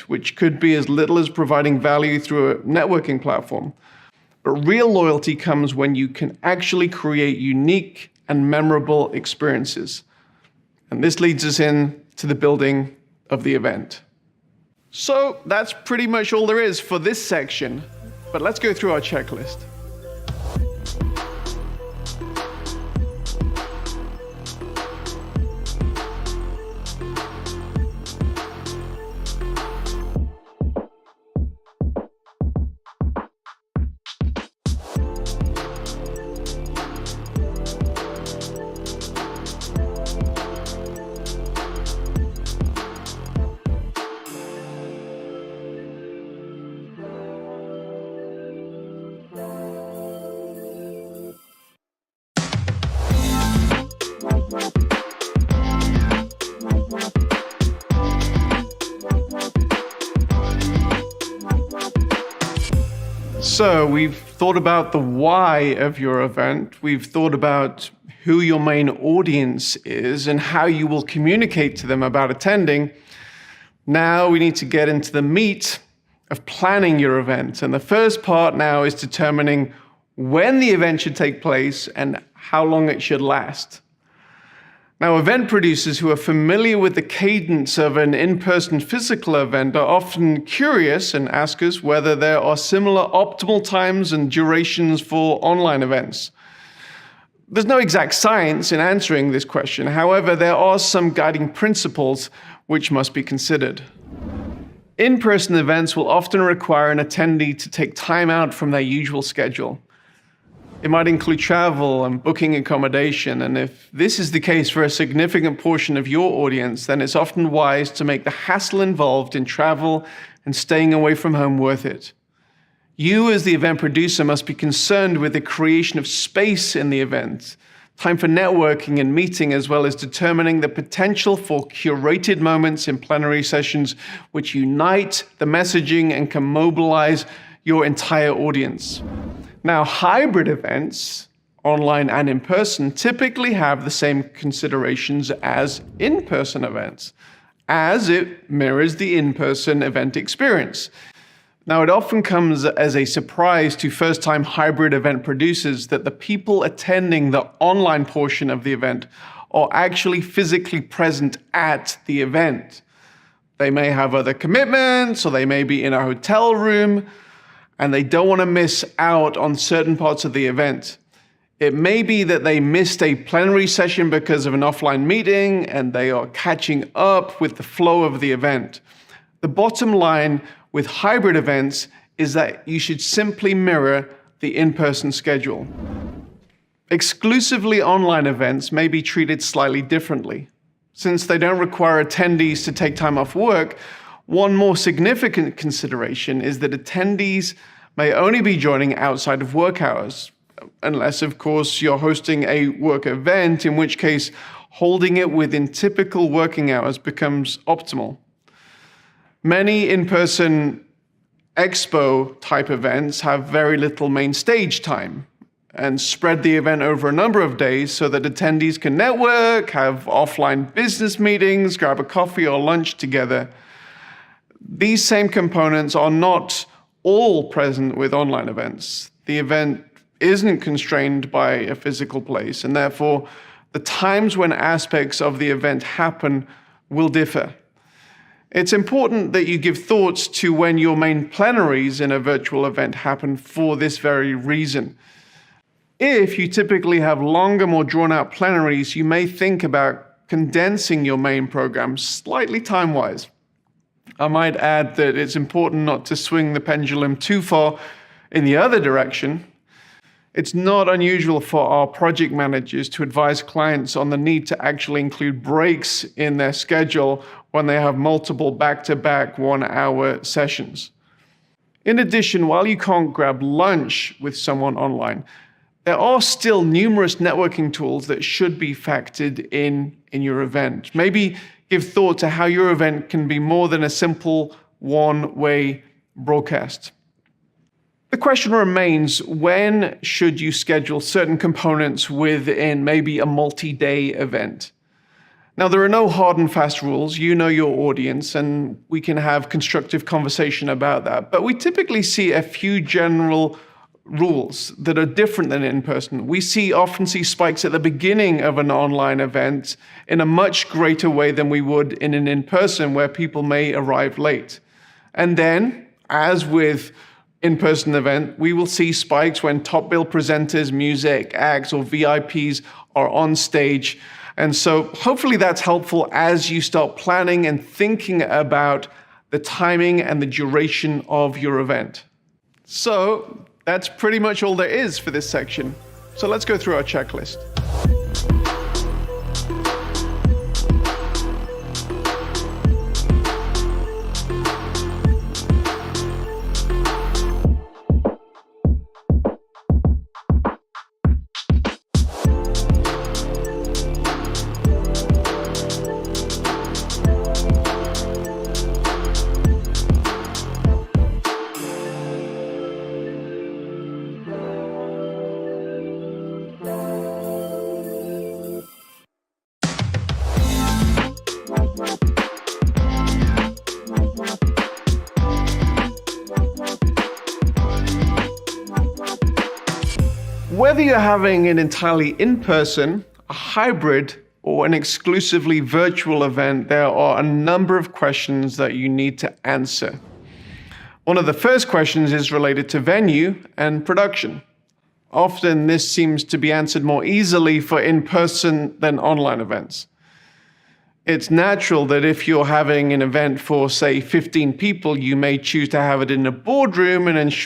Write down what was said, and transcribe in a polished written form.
which could be as little as providing value through a networking platform. But real loyalty comes when you can actually create unique and memorable experiences. And this leads us in to the building of the event. So that's pretty much all there is for this section, but let's go through our checklist. So we've thought about the why of your event. We've thought about who your main audience is and how you will communicate to them about attending. Now we need to get into the meat of planning your event. And the first part now is determining when the event should take place and how long it should last. Now, event producers who are familiar with the cadence of an in-person physical event are often curious and ask us whether there are similar optimal times and durations for online events. There's no exact science in answering this question. However, there are some guiding principles which must be considered. In-person events will often require an attendee to take time out from their usual schedule. It might include travel and booking accommodation, and if this is the case for a significant portion of your audience, then it's often wise to make the hassle involved in travel and staying away from home worth it. You, as the event producer, must be concerned with the creation of space in the event, time for networking and meeting, as well as determining the potential for curated moments in plenary sessions which unite the messaging and can mobilize your entire audience. Now, hybrid events, online and in person, typically have the same considerations as in-person events, as it mirrors the in-person event experience. Now, it often comes as a surprise to first-time hybrid event producers that the people attending the online portion of the event are actually physically present at the event. They may have other commitments, or they may be in a hotel room, and they don't want to miss out on certain parts of the event. It may be that they missed a plenary session because of an offline meeting, and they are catching up with the flow of the event. The bottom line with hybrid events is that you should simply mirror the in-person schedule. Exclusively online events may be treated slightly differently. Since they don't require attendees to take time off work, one more significant consideration is that attendees may only be joining outside of work hours, unless, of course, you're hosting a work event, in which case holding it within typical working hours becomes optimal. Many in-person expo-type events have very little main stage time and spread the event over a number of days so that attendees can network, have offline business meetings, grab a coffee or lunch together. These same components are not all present with online events. The event isn't constrained by a physical place, and therefore the times when aspects of the event happen will differ. It's important that you give thoughts to when your main plenaries in a virtual event happen for this very reason. If you typically have longer, more drawn-out plenaries, you may think about condensing your main program slightly time-wise. I might add that it's important not to swing the pendulum too far in the other direction. It's not unusual for our project managers to advise clients on the need to actually include breaks in their schedule when they have multiple back-to-back one-hour sessions. In addition, while you can't grab lunch with someone online, there are still numerous networking tools that should be factored in your event. Maybe give thought to how your event can be more than a simple one-way broadcast. The question remains, when should you schedule certain components within maybe a multi-day event? Now, there are no hard and fast rules. You know your audience, and we can have constructive conversation about that. But we typically see a few general rules that are different than in person. We often see spikes at the beginning of an online event in a much greater way than we would in an in-person where people may arrive late. And then, as with in-person event, we will see spikes when top bill presenters, music acts, or VIPs are on stage. And so hopefully that's helpful as you start planning and thinking about the timing and the duration of your event. So that's pretty much all there is for this section. So let's go through our checklist. Whether you're having an entirely in-person, a hybrid, or an exclusively virtual event, there are a number of questions that you need to answer. One of the first questions is related to venue and production. Often this seems to be answered more easily for in-person than online events. It's natural that if you're having an event for, say, 15 people, you may choose to have it in a boardroom and ensure